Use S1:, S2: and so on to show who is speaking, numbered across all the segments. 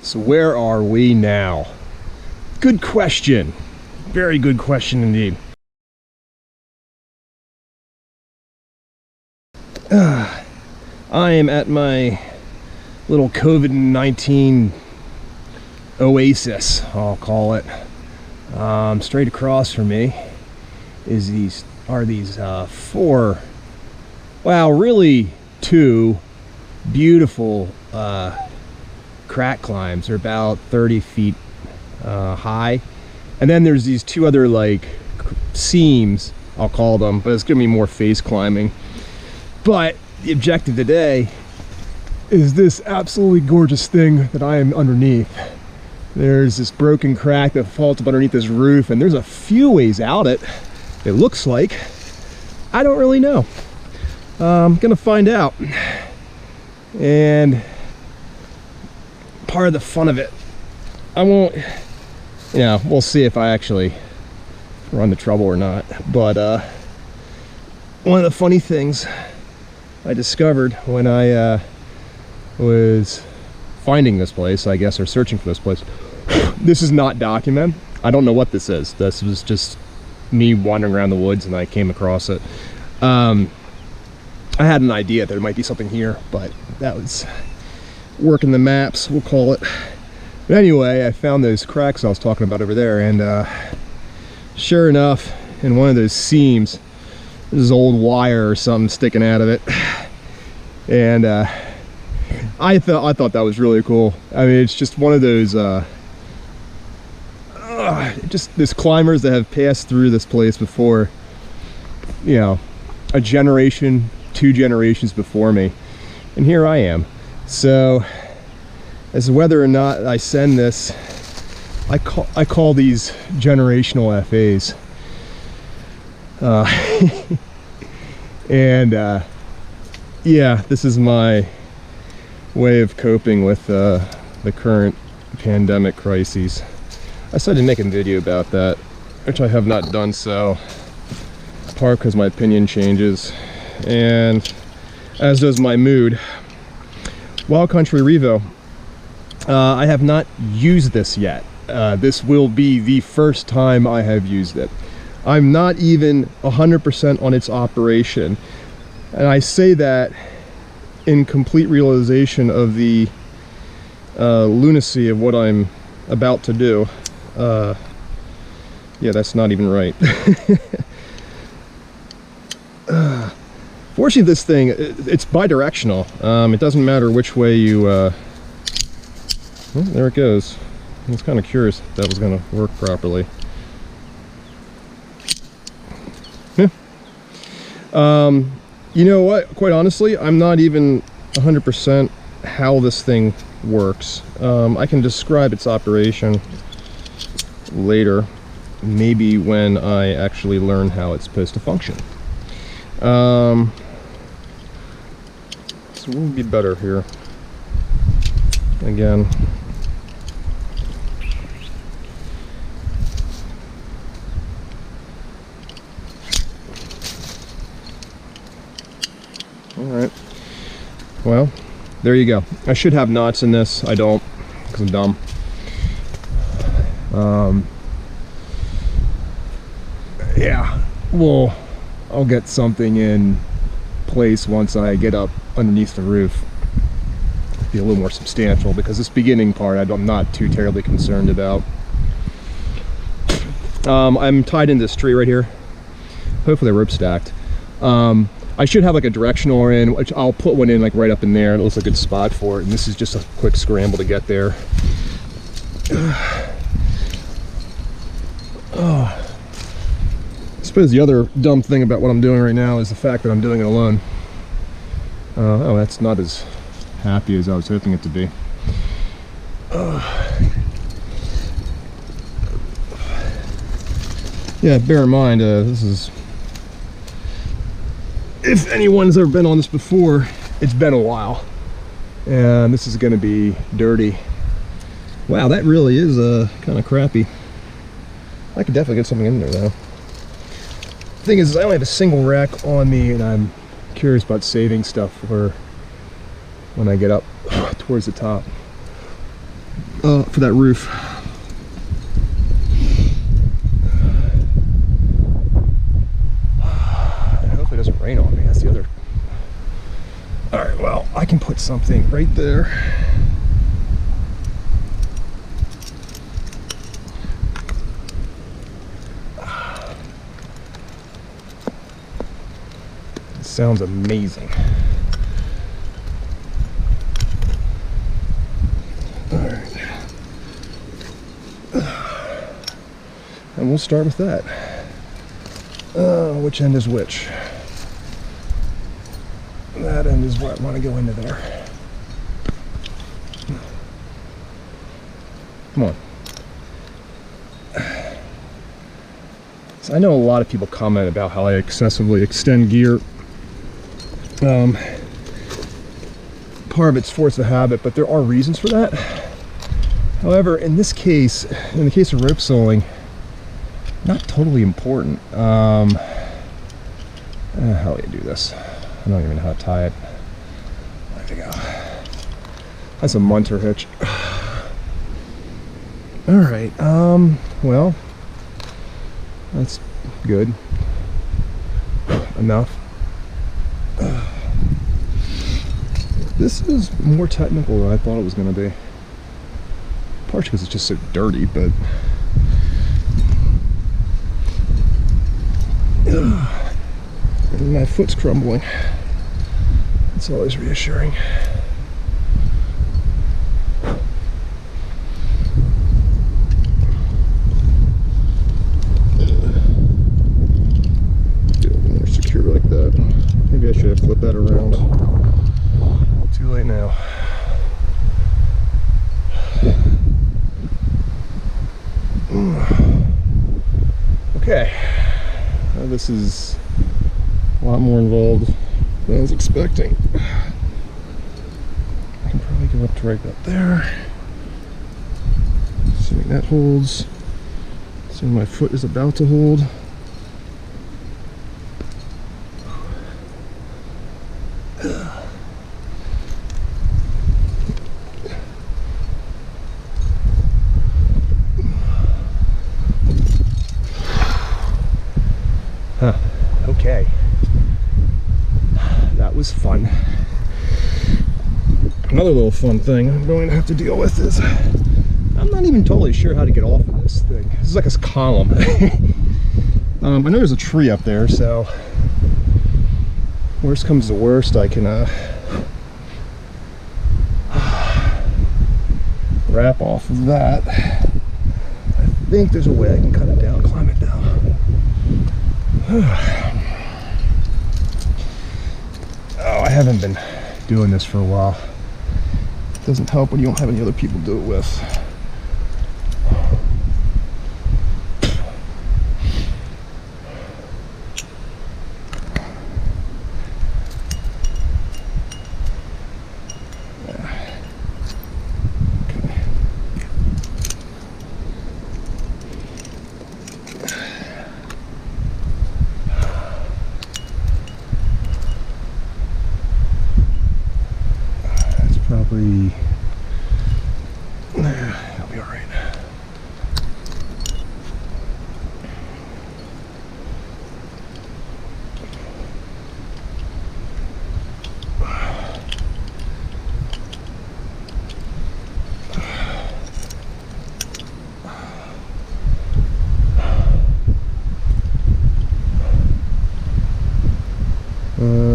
S1: So where are we now? Good question. Very good question indeed. I am at my little COVID-19 oasis, I'll call it. Straight across from me is these four, well, really two beautiful crack climbs. They're about 30 feet high, and then there's these two other like seams, I'll call them, but it's gonna be more face climbing. But the objective today is this absolutely gorgeous thing that I am underneath. There's this broken crack that falls up underneath this roof, and there's a few ways out it looks like. I don't really know. I'm gonna find out. And part of the fun of it, I won't, you know, we'll see if I actually run the trouble or not. But one of the funny things I discovered when I was finding this place, I guess, or searching for this place, this is not documented. I don't know what this is. This was just me wandering around the woods and I came across it. I had an idea there might be something here, but that was working the maps, we'll call it. But anyway, I found those cracks I was talking about over there, and sure enough, in one of those seams, there's old wire or something sticking out of it. And I thought that was really cool. I mean, it's just one of those just these climbers that have passed through this place before, you know, a generation, 2 generations before me, and here I am. So as to whether or not I send this, I call these generational FAs. And yeah, this is my way of coping with the current pandemic crises. I started making a video about that, which I have not done so, part because my opinion changes, and as does my mood. Wild Country Revo. I have not used this yet. This will be the first time I have used it. I'm not even 100% on its operation, and I say that in complete realization of the lunacy of what I'm about to do. Yeah, that's not even right. Fortunately, this thing, it's bi-directional. It doesn't matter which way you... well, there it goes. I was kind of curious if that was going to work properly. Yeah. You know what? Quite honestly, I'm not even 100% how this thing works. I can describe its operation later, maybe when I actually learn how it's supposed to function. So what would be better here? Again, all right, well, there you go. I should have knots in this. I don't, because I'm dumb. Yeah, well, I'll get something in place once I get up underneath the roof. Be a little more substantial, because this beginning part I'm not too terribly concerned about. I'm tied into this tree right here. Hopefully the rope's stacked. I should have like a directional in, which I'll put one in like right up in there. It looks like a good spot for it, and this is just a quick scramble to get there. I suppose the other dumb thing about what I'm doing right now is the fact that I'm doing it alone. Oh, that's not as happy as I was hoping it to be. Yeah, bear in mind, this is... if anyone's ever been on this before, it's been a while. And this is going to be dirty. Wow, that really is kind of crappy. I could definitely get something in there, though. The thing is, I only have a single rack on me, and I'm curious about saving stuff for when I get up towards the top. for that roof. And hopefully it doesn't rain on me. That's the other. All right, well, I can put something right there. It sounds amazing. All right. And we'll start with that. Which end is which? That end is what I want to go into there. Come on. So I know a lot of people comment about how I excessively extend gear. Part of it's force of habit, but there are reasons for that. However, in this case, in the case of rope sewing, not totally important. How do you do this? I don't even know how to tie it. There we go. That's a Munter hitch. All right. Well, that's good. Enough. This is more technical than I thought it was going to be. Partially because it's just so dirty, but and my foot's crumbling. It's always reassuring. Feel more secure like that. Maybe I should have flipped that around. Too late now. Okay. This is a lot more involved than I was expecting. I can probably go up to right up there. Assuming that holds. Assuming my foot is about to hold. Okay, that was fun. Another little fun thing I'm going to have to deal with is I'm not even totally sure how to get off of this thing. This is like a column. I know there's a tree up there, so worst comes to worst, I can wrap off of that. I think there's a way I can cut it down, climb it down. Oh, I haven't been doing this for a while. It doesn't help when you don't have any other people to do it with. Probably that'll be all right.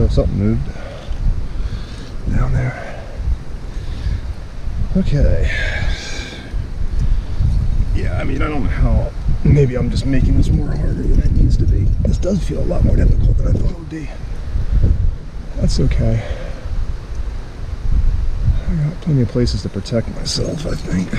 S1: Something moved down there. Okay. Yeah, I mean, I don't know how. Maybe I'm just making this more harder than it needs to be. This does feel a lot more difficult than I thought it would be. That's okay. I got plenty of places to protect myself, I think.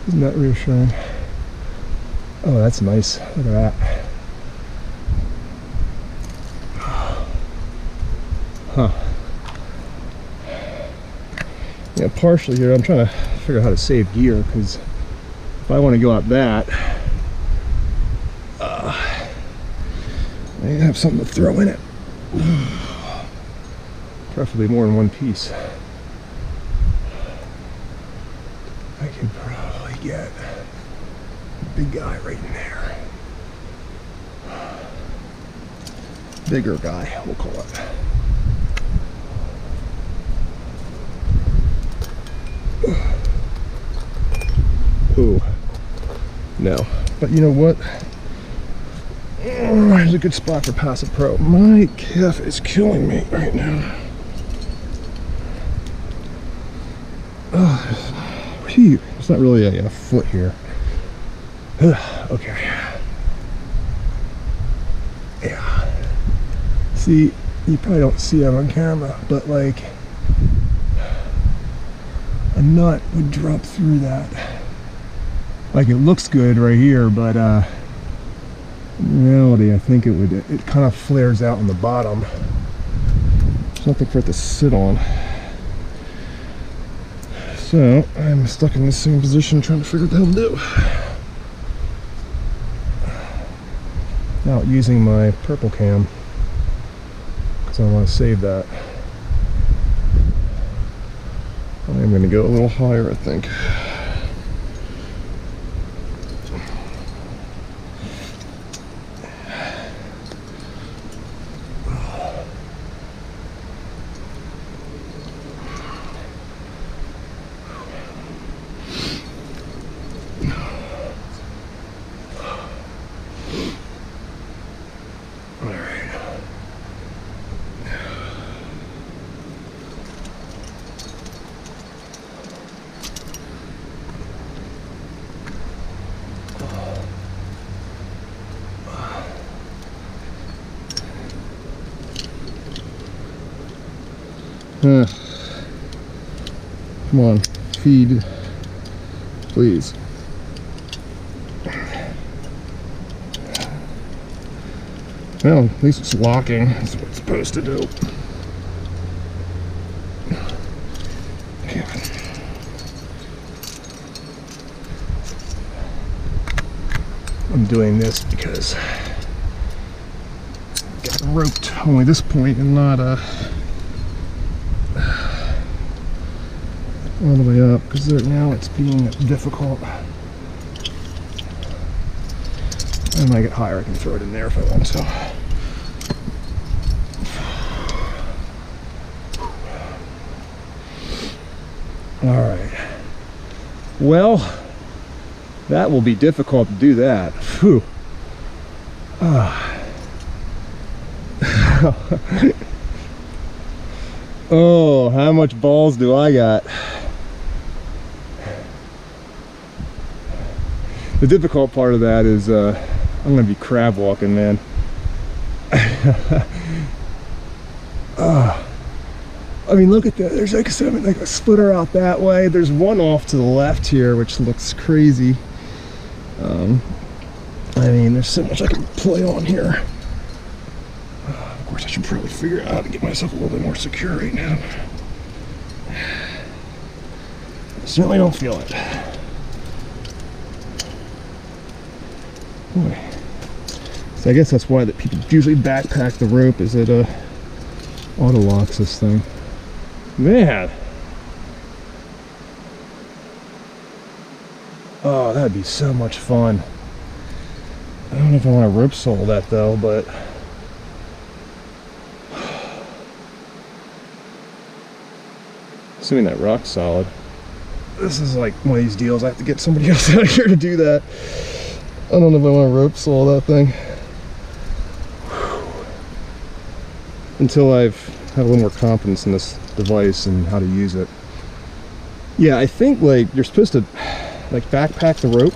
S1: Isn't that reassuring? Oh, that's nice. Look at that. Huh. Yeah, partially here, I'm trying to figure out how to save gear, because if I want to go up that, I have something to throw in it. Preferably more than one piece. I can probably get a big guy right in there. Bigger guy, we'll call it. Ooh, no. But you know what? Oh, there's a good spot for Passive Pro. My calf is killing me right now. Oh, phew. It's not really a foot here. Okay. Yeah. See, you probably don't see it on camera, but like a nut would drop through that. Like it looks good right here, but in reality, I think it kind of flares out on the bottom. There's nothing for it to sit on. So I'm stuck in the same position trying to figure out what the hell to do. Now using my purple cam, because I want to save that. I'm going to go a little higher, I think. Come on, feed, please. Well, at least it's locking. That's what it's supposed to do. Damn it. I'm doing this because I got roped only this point and not all the way up, because now it's being difficult. And when I get higher, I can throw it in there if I want to. All right. Well, that will be difficult to do that. Phew. Oh, how much balls do I got? The difficult part of that is I'm gonna be crab walking, man. I mean, look at that. There's like a splitter out that way. There's one off to the left here, which looks crazy. I mean, there's so much I can play on here. Of course, I should probably figure out how to get myself a little bit more secure right now. I certainly don't feel it. Boy. So I guess that's why that people usually backpack the rope, is it auto locks this thing. Man. Oh, that'd be so much fun. I don't know if I want to rope sole that though, but assuming that rock's solid. This is like one of these deals. I have to get somebody else out here to do that. I don't know if I want to rope sole that thing. Until I've had a little more confidence in this device and how to use it. Yeah, I think like you're supposed to like backpack the rope.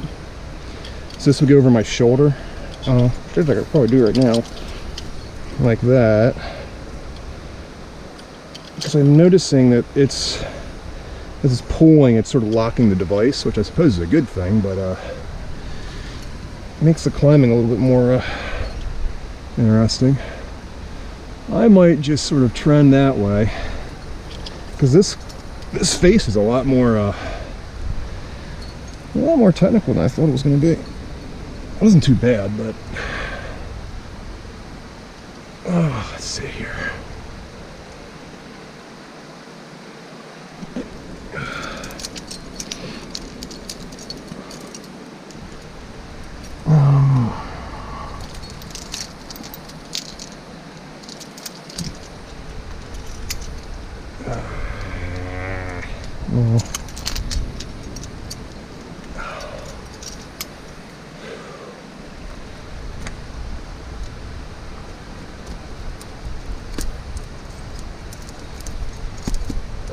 S1: So this would go over my shoulder. I could probably do it right now. Like that. Because I'm noticing that as it's pulling, it's sort of locking the device, which I suppose is a good thing, but makes the climbing a little bit more interesting. I might just sort of trend that way, because this face is a lot more technical than I thought it was going to be. It wasn't too bad, but let's see here.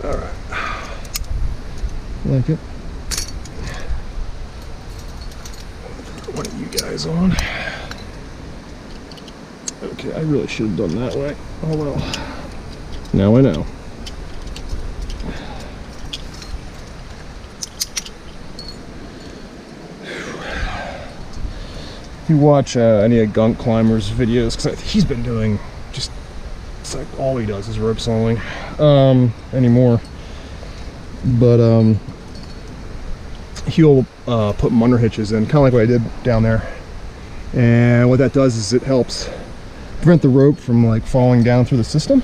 S1: All right, like it. One of you guys on. Okay, I really should have done that way. Oh well. Now I know. If you watch any of Gunk Climber's videos, because he's been doing just, it's like all he does is rope soloing anymore. But he'll put munner hitches in, kind of like what I did down there. And what that does is it helps prevent the rope from like falling down through the system.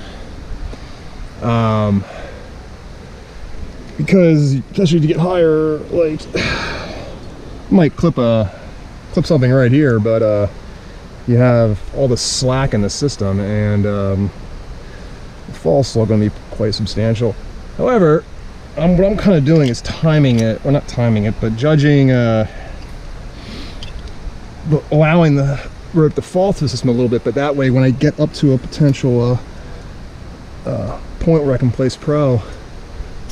S1: Because especially to get higher, like you might clip something right here, but you have all the slack in the system, and the fall's still going to be quite substantial. However, what I'm kind of doing is timing it, or not timing it, but judging, allowing the rope to fall through the system a little bit, but that way when I get up to a potential point where I can place pro,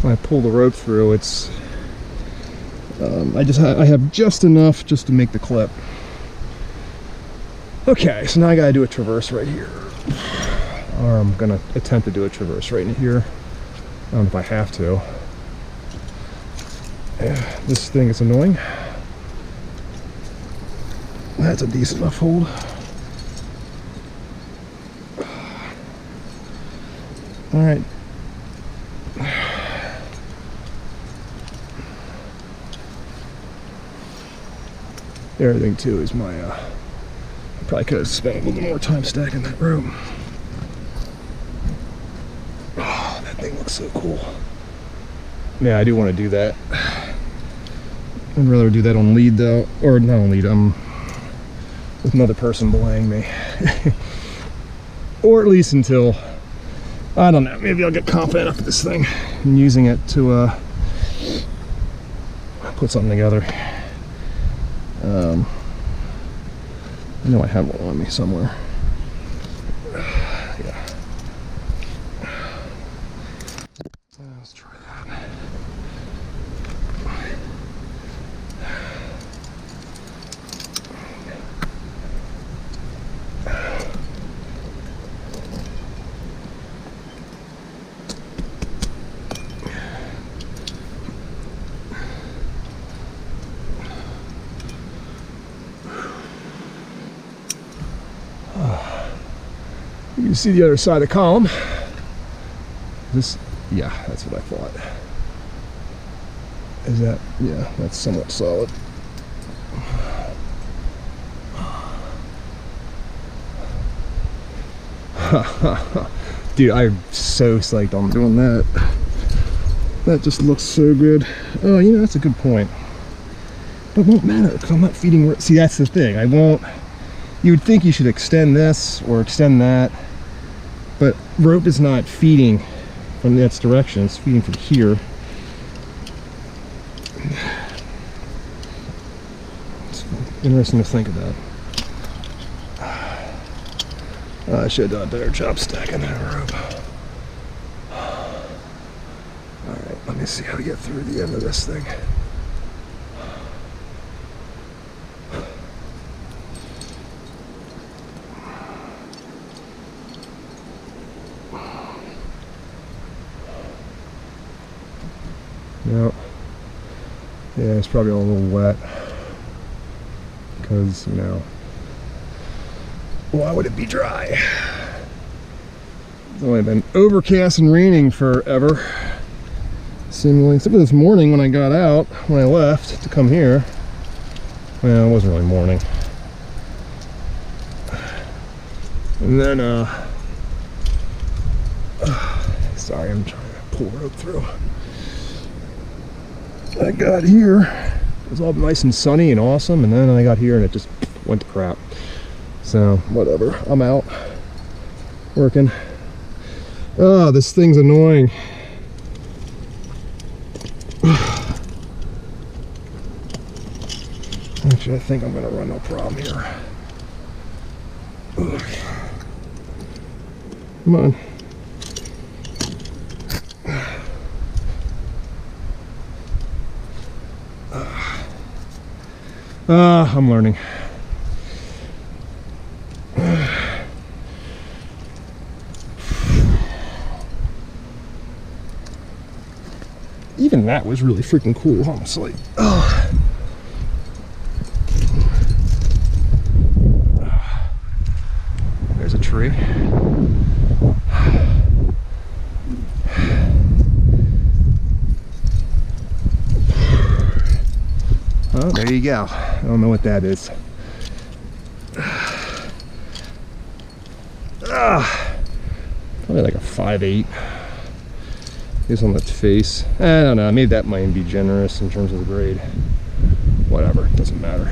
S1: when I pull the rope through, it's I have just enough just to make the clip. Okay, so now I gotta do a traverse right here, or I'm gonna attempt to do a traverse right in here. I don't know if I have to. Yeah, this thing is annoying. That's a decent enough hold. All right. The other thing too is my, I probably could have spent a little bit more time stacking that rope. Oh, that thing looks so cool. Yeah, I do want to do that. I'd rather do that on lead though, or not on lead, with another person belaying me. Or at least until, I don't know, maybe I'll get confident enough with this thing and using it to put something together. I know I have one on me somewhere. Yeah. Let's try that. You can see the other side of the column. This, yeah, that's what I thought. Is that, yeah, that's somewhat solid. Dude, I'm so psyched on doing that. That just looks so good. Oh, you know, that's a good point. But it won't matter because I'm not feeding. See, that's the thing. I won't. You would think you should extend this or extend that, but rope is not feeding from that direction. It's feeding from here. It's interesting to think about. I should have done a better job stacking that rope. Alright, let me see how to get through the end of this thing. Yep. Yeah, it's probably a little wet because, you know, why would it be dry? It's only been overcast and raining forever, seemingly, except for this morning when I got out, when I left to come here. Well, it wasn't really morning. And then, sorry, I'm trying to pull rope through. I got here, it was all nice and sunny and awesome, and then I got here and it just went to crap. So, whatever, I'm out, working. Oh, this thing's annoying. Actually, I think I'm gonna run no problem here. Ugh. Come on. I'm learning. Even that was really freaking cool, honestly. There's a tree. Oh, there you go. I don't know what that is. Probably like a 5.8. Guess on the face. I don't know, maybe that might be generous in terms of the grade. Whatever, doesn't matter.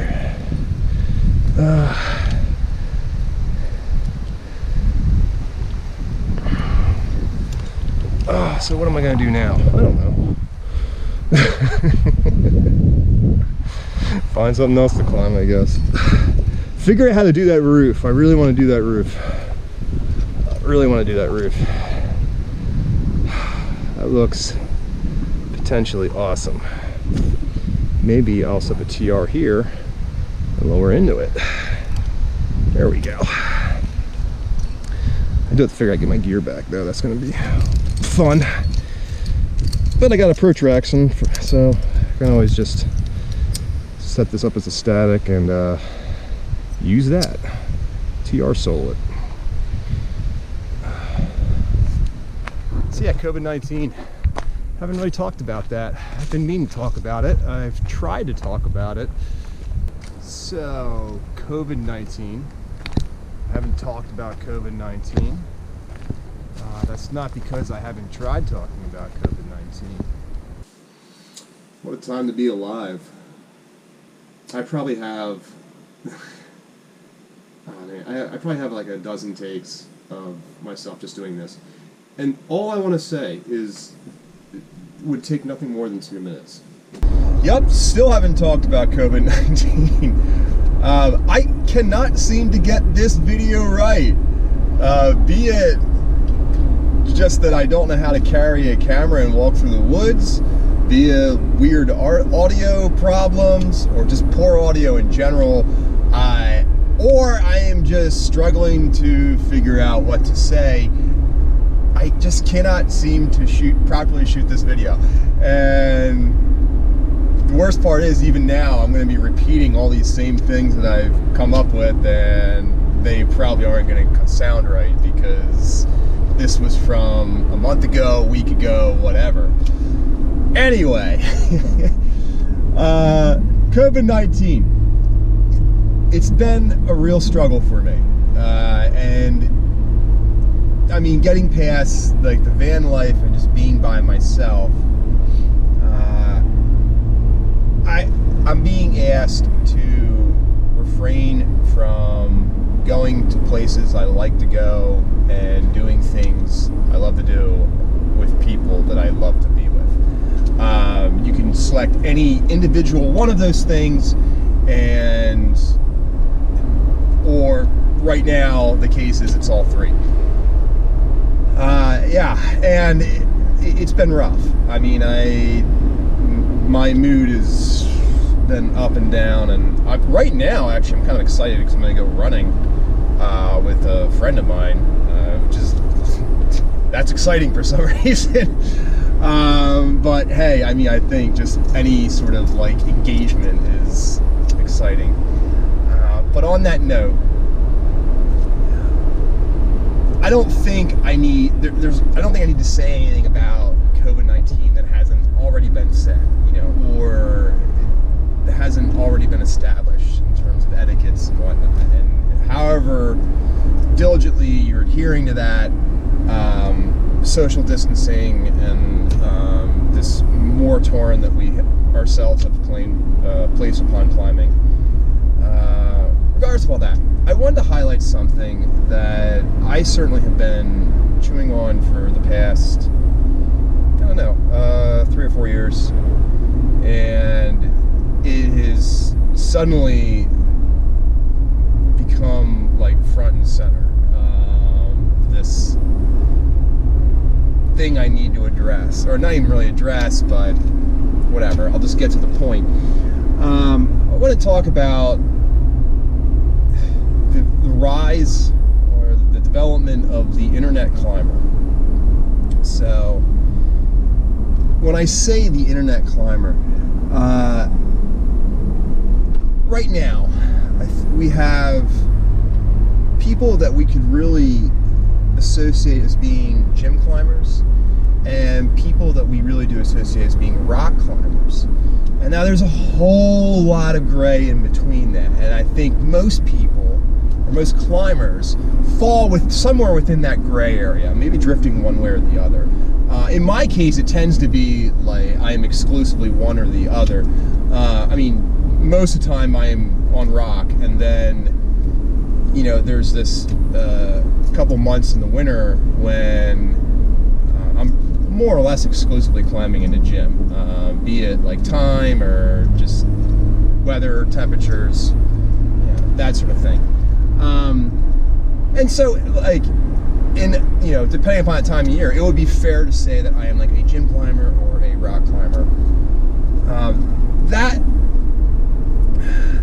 S1: So what am I gonna do now? I don't know. Find something else to climb, I guess. Figure out how to do that roof. I really want to do that roof. I really want to do that roof. That looks potentially awesome. Maybe I'll set the TR here and lower into it. There we go. I do have to figure out how to get my gear back though. That's going to be fun. But I got a protraction, so I can always just set this up as a static and use that. TR sole it. So yeah, COVID-19. Haven't really talked about that. I've been meaning to talk about it. I've tried to talk about it. So, COVID-19. I haven't talked about COVID-19. That's not because I haven't tried talking about COVID-19. What a time to be alive. I probably have, I probably have like a dozen takes of myself just doing this. And all I want to say is, it would take nothing more than 2 minutes. Yep, still haven't talked about COVID-19. I cannot seem to get this video right. Be it just that I don't know how to carry a camera and walk through the woods, be it weird audio problems, or just poor audio in general, or I am just struggling to figure out what to say. I just cannot seem to properly shoot this video. And the worst part is, even now, I'm going to be repeating all these same things that I've come up with, and they probably aren't going to sound right because this was from a month ago, a week ago, whatever. Anyway, COVID-19. It's been a real struggle for me. And I mean, getting past like the van life and just being by myself, I'm being asked to refrain from going to places I like to go and doing things I love to do with people that I love to be with. You can select any individual one of those things, and or right now the case is it's all three. Yeah, and it's been rough. I mean, my mood has been up and down, and right now, actually, I'm kind of excited because I'm going to go running with a friend of mine, which is, that's exciting for some reason. But hey, I mean, I think just any sort of like engagement is exciting. But on that note, I don't think I need to say anything about COVID-19 that hasn't already been said, or that hasn't already been established in terms of etiquettes and whatnot. And however diligently you're adhering to that, social distancing and this moratorium that we ourselves have placed upon climbing. Regardless of all that, I wanted to highlight something that I certainly have been chewing on for the past, 3 or 4 years, and it has suddenly become like front and center. This thing I need to address, or not even really address, but whatever. I'll just get to the point. I want to talk about the rise or the development of the internet climber. So, when I say the internet climber, right now, we have people that we could really associate as being gym climbers, and people that we really do associate as being rock climbers. And now there's a whole lot of gray in between that, and I think most people, or most climbers, fall somewhere within that gray area, maybe drifting one way or the other. In my case, it tends to be like I am exclusively one or the other. Most of the time I am on rock, and then there's this couple months in the winter when I'm more or less exclusively climbing in the gym, be it like time or just weather, temperatures, that sort of thing. And so, like, depending upon the time of year, it would be fair to say that I am like a gym climber or a rock climber.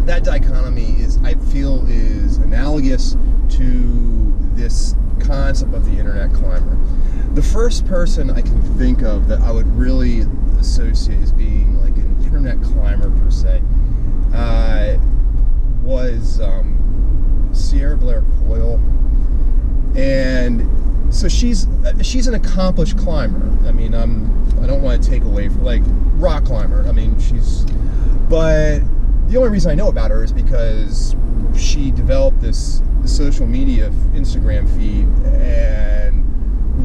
S1: That dichotomy I feel is analogous to this concept of the internet climber. The first person I can think of that I would really associate as being like an internet climber per se was Sierra Blair Coyle. And so she's an accomplished climber. I don't want to take away from, like, rock climber. But the only reason I know about her is because she developed this social media Instagram feed and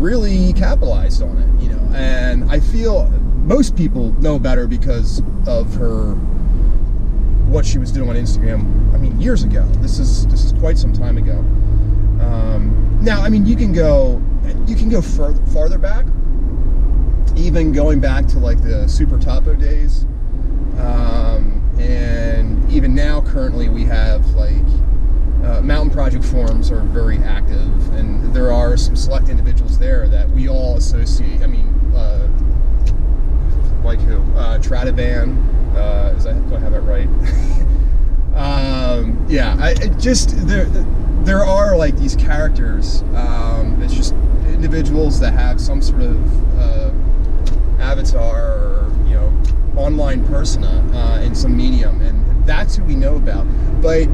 S1: really capitalized on it, and I feel most people know about her because of what she was doing on Instagram, years ago. This is quite some time ago. Now, you can go farther back, even going back to like the Super Topo days, and even now currently we have like mountain project forums are very active, and there are some select individuals there that we all associate. Like who? Tradavan. Do I have it right? There are like these characters. It's just individuals that have some sort of avatar or online persona in some medium, and that's who we know about. But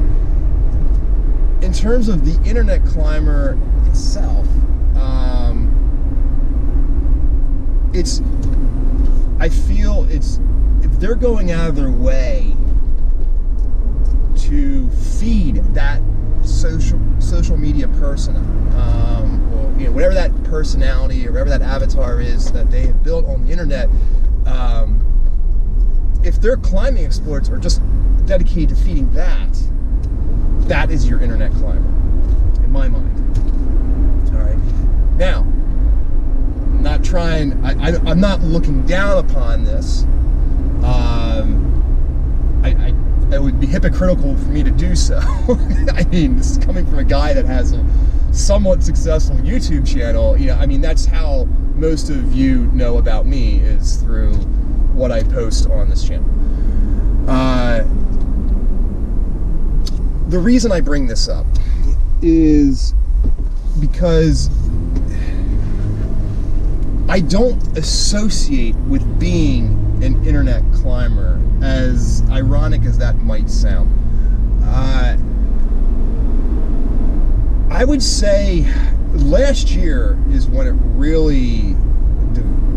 S1: in terms of the internet climber itself, I feel if they're going out of their way to feed that social media persona, whatever that personality or whatever that avatar is that they have built on the internet, if their climbing exploits are just dedicated to feeding that is your internet climber, in my mind. All right. Now, I'm not looking down upon this. It would be hypocritical for me to do so. This is coming from a guy that has a somewhat successful YouTube channel. That's how most of you know about me, is through what I post on this channel. The reason I bring this up is because I don't associate with being an internet climber, as ironic as that might sound. I would say last year is when it really,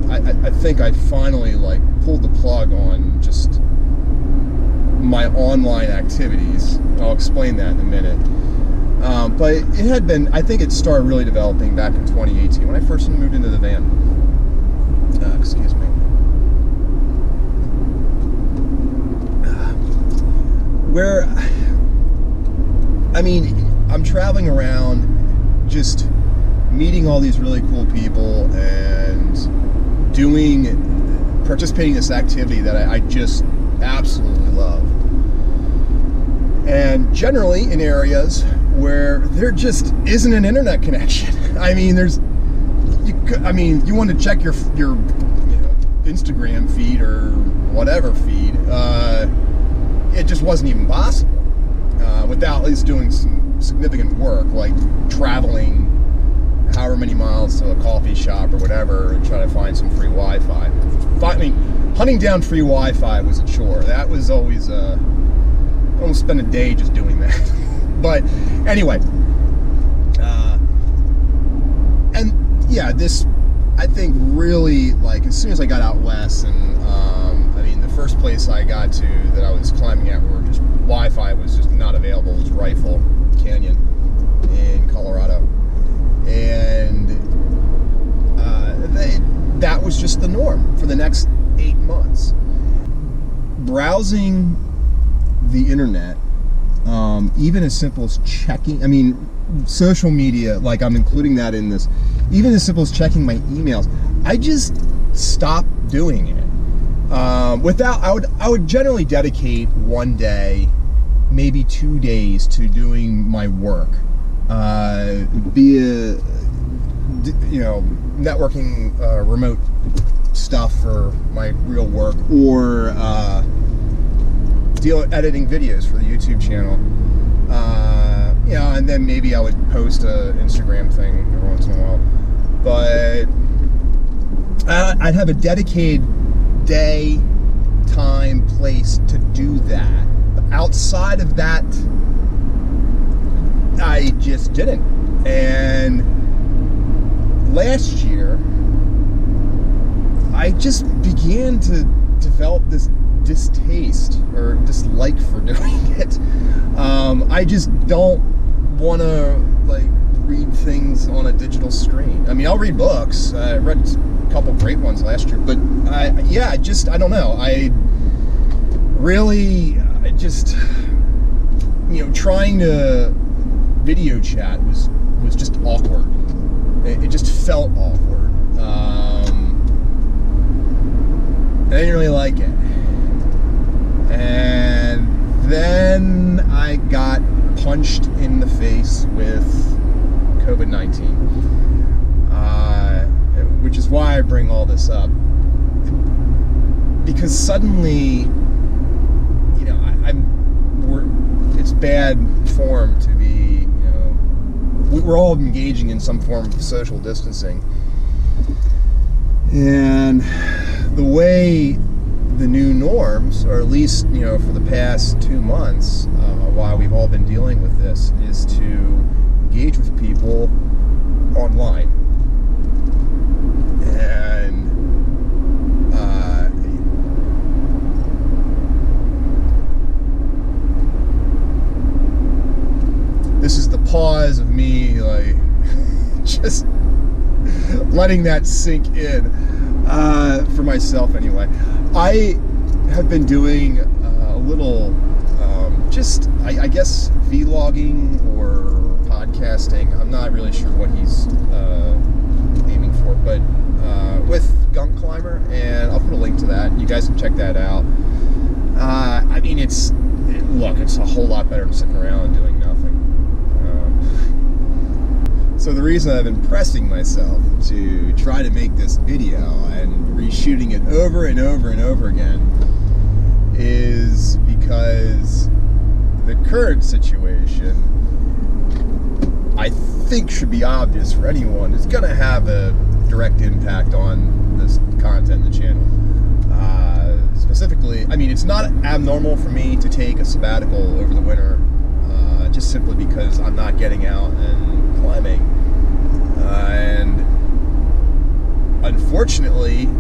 S1: I think I finally like pulled the plug on just my online activities. I'll explain that in a minute. But it had been, I think it started really developing back in 2018 when I first moved into the van. Excuse me. Where, I mean, I'm traveling around just meeting all these really cool people and participating in this activity that I just absolutely love. And generally in areas where there just isn't an internet connection. I mean, you want to check your Instagram feed or whatever feed, it just wasn't even possible without at least doing some significant work, like traveling however many miles to a coffee shop or whatever and try to find some free Wi-Fi. I mean, hunting down free Wi-Fi was a chore. That was always I almost spent a day just doing that. But anyway, and yeah, this, I think, really, like, as soon as I got out west, and I mean, the first place I got to that I was climbing at where just Wi-Fi was just not available was Rifle Canyon in Colorado, and that was just the norm for the next 8 months. Browsing the internet, even as simple as checking, I mean, social media, like I'm including that in this, even as simple as checking my emails, I just stopped doing it. I would generally dedicate one day, maybe 2 days to doing my work, be a, networking, remote stuff for my real work, or editing videos for the YouTube channel. And then maybe I would post a Instagram thing every once in a while. But I'd have a dedicated day, time, place to do that. But outside of that, I just didn't. And last year, I just began to develop this distaste or dislike for doing it. I just don't want to read things on a digital screen. I mean, I'll read books. I read a couple great ones last year, but I don't know. Trying to video chat was just awkward. It just felt awkward. I didn't really like it. And then I got punched in the face with COVID-19, which is why I bring all this up. Because suddenly, it's bad form to be, we're all engaging in some form of social distancing. And the way the new norms, or at least, for the past 2 months, while we've all been dealing with this, is to engage with people online. And this is the pause of me, just letting that sink in, for myself anyway. I have been doing a little, I guess, vlogging or podcasting. I'm not really sure what he's aiming for, but with Gunk Climber, and I'll put a link to that. You guys can check that out. I mean, it's a whole lot better than sitting around and doing nothing. So the reason I've been pressing myself to try to make this video and reshooting it over and over and over again is because the current situation, I think, should be obvious for anyone. It's going to have a direct impact on this content in the channel. Specifically, I mean, it's not abnormal for me to take a sabbatical over the winter, just simply because I'm not getting out and climbing.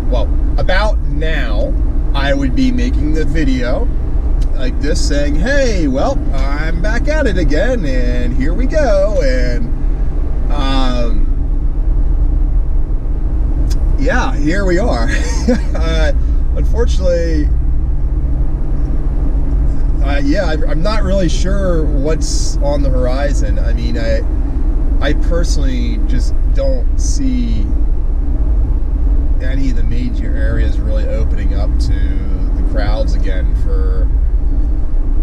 S1: well, about now, I would be making the video like this saying, hey, well, I'm back at it again, and here we go, and yeah, here we are. Unfortunately, yeah, I'm not really sure what's on the horizon. I mean, I personally just don't see any of the major areas really opening up to the crowds again for,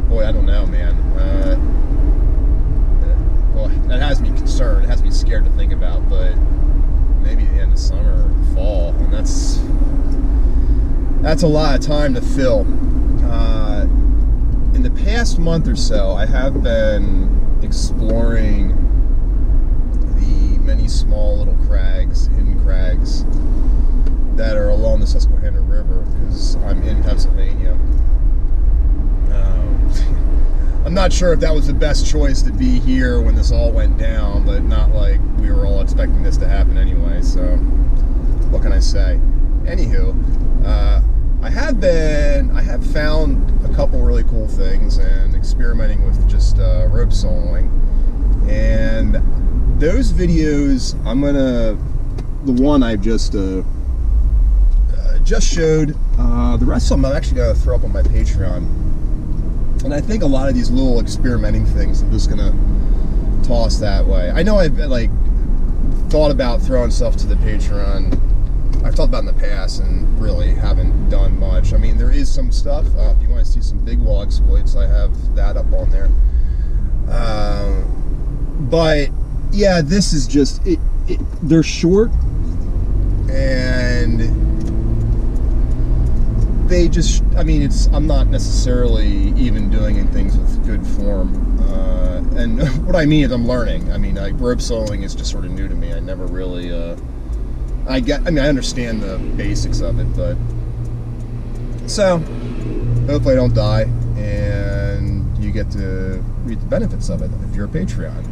S1: boy, I don't know, man. Well, that has me concerned. It has me scared to think about, but maybe the end of summer, fall, and that's a lot of time to fill. In the past month or so, I have been exploring the many small little crags, hidden crags, that are along the Susquehanna River, because I'm in Pennsylvania. I'm not sure if that was the best choice to be here when this all went down, but not like we were all expecting this to happen anyway, so what can I say? Anywho, I have found a couple really cool things and experimenting with just rope soloing, and those videos, the one I've just showed, the rest of them I'm actually going to throw up on my Patreon. And I think a lot of these little experimenting things I'm just going to toss that way. I know I've like thought about throwing stuff to the Patreon. I've talked about in the past and really haven't done much. I mean, there is some stuff. If you want to see some big wall exploits, I have that up on there. But yeah, this is just, they're short, and they just, I mean, I'm not necessarily even doing things with good form. And what I mean is I'm learning. I mean, rope soloing is just sort of new to me. I never really, I understand the basics of it, but, so, hopefully I don't die, and you get to reap the benefits of it if you're a Patreon.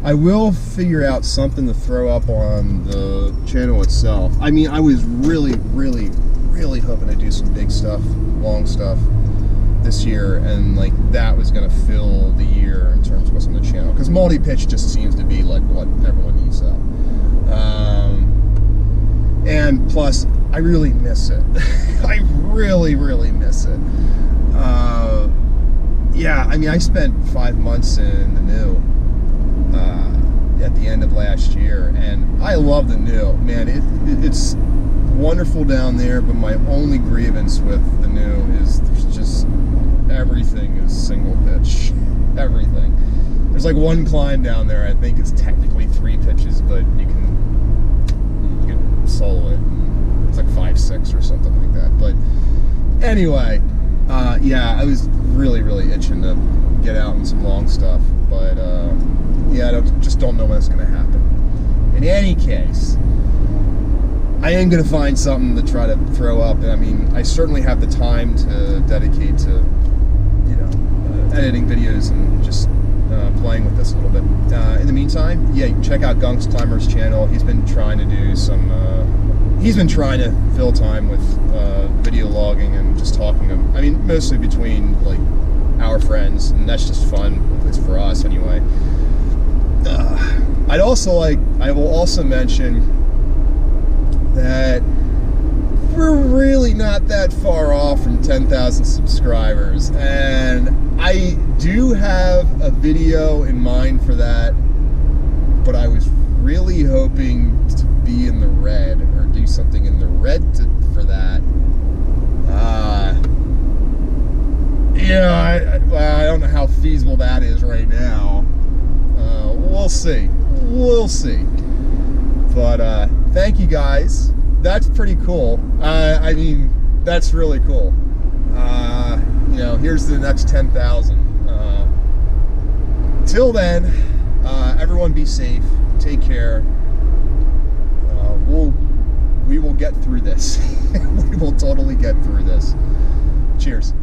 S1: I will figure out something to throw up on the channel itself. I mean, I was really hoping to do some big stuff, long stuff this year, and like that was going to fill the year in terms of what's on the channel, because multi-pitch just seems to be like what everyone needs up. And plus, I really miss it. I really miss it. Yeah, I mean, I spent 5 months in the new at the end of last year, and I love the new. Man, it's wonderful down there, but my only grievance with the new is there's just, everything is single pitch. Everything. There's like one climb down there, I think it's technically 3 pitches, but you can solo it. It's like 5-6 or something like that. But anyway, yeah, I was really itching to get out in some long stuff, but yeah, I just don't know when it's going to happen. In any case, I am going to find something to try to throw up. And I mean, I certainly have the time to dedicate to, you know, editing videos and just playing with this a little bit. In the meantime, yeah, check out Gunk's Climbers channel. He's been trying to do some, he's been trying to fill time with video logging and just talking to, I mean, mostly between like our friends, and that's just fun, at least for us anyway. I will also mention that we're really not that far off from 10,000 subscribers, and I do have a video in mind for that, but I was really hoping to be in the red, or do something in the red for that. Yeah, I don't know how feasible that is right now. We'll see. We'll see. But thank you guys. That's pretty cool. I mean, that's really cool. You know, here's the next 10,000. Till then, everyone be safe. Take care. We will get through this. We will totally get through this. Cheers.